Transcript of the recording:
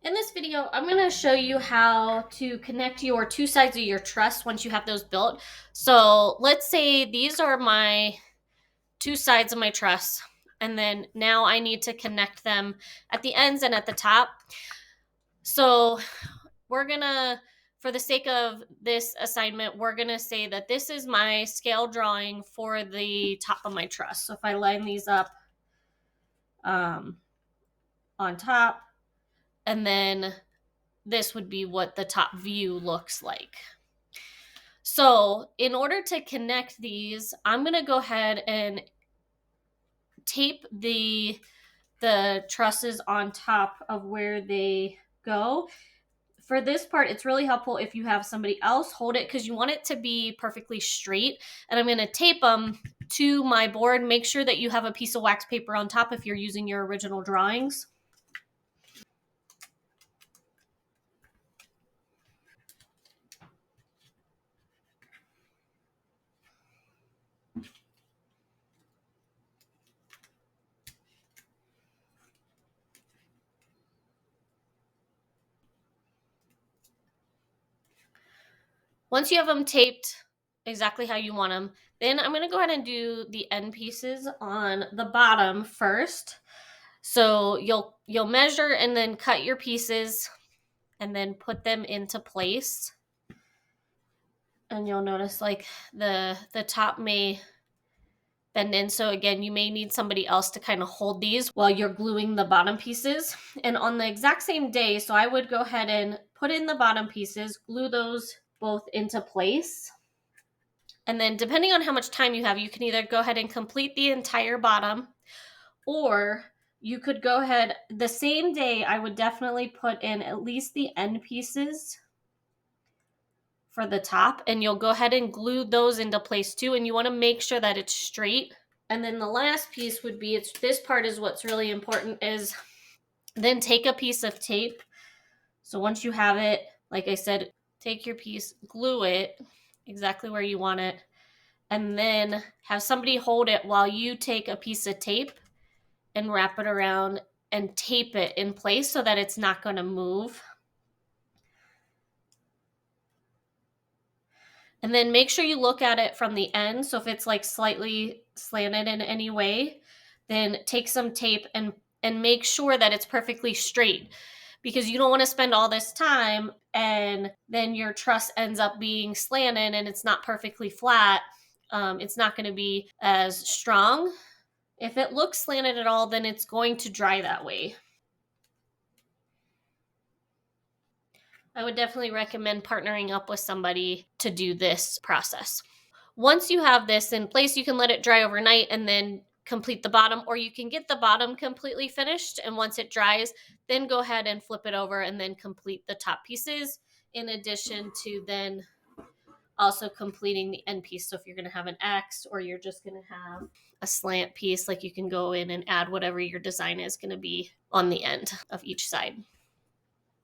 In this video, I'm going to show you how to connect your two sides of your truss once you have those built. So let's say these are my two sides of my truss, and then now I need to connect them at the ends and at the top. So we're going to, for the sake of this assignment, we're going to say that this is my scale drawing for the top of my truss. So if I line these up on top, and then this would be what the top view looks like. So in order to connect these, I'm going to go ahead and tape the trusses on top of where they go. For this part, it's really helpful if you have somebody else hold it because you want it to be perfectly straight. And I'm going to tape them to my board. Make sure that you have a piece of wax paper on top if you're using your original drawings. Once you have them taped exactly how you want them, then I'm going to go ahead and do the end pieces on the bottom first. So you'll measure and then cut your pieces and then put them into place. And you'll notice like the top may bend in. So again, you may need somebody else to kind of hold these while you're gluing the bottom pieces. And on the exact same day, so I would go ahead and put in the bottom pieces, glue those both into place. And then depending on how much time you have, you can either go ahead and complete the entire bottom, or you could go ahead the same day. I would definitely put in at least the end pieces for the top, and you'll go ahead and glue those into place too. And you want to make sure that it's straight. And then the last piece would be, this part is what's really important, is then take a piece of tape. So once you have it, like I said, take your piece, glue it exactly where you want it, and then have somebody hold it while you take a piece of tape and wrap it around and tape it in place so that it's not going to move. And then make sure you look at it from the end. So if it's like slightly slanted in any way, then take some tape and make sure that it's perfectly straight, because you don't want to spend all this time and then your truss ends up being slanted and it's not perfectly flat. It's not going to be as strong. If it looks slanted at all, then it's going to dry that way. I would definitely recommend partnering up with somebody to do this process. Once you have this in place, you can let it dry overnight and then complete the bottom, or you can get the bottom completely finished, and once it dries, then go ahead and flip it over and then complete the top pieces, in addition to then also completing the end piece. So if you're going to have an X, or you're just going to have a slant piece, like you can go in and add whatever your design is going to be on the end of each side.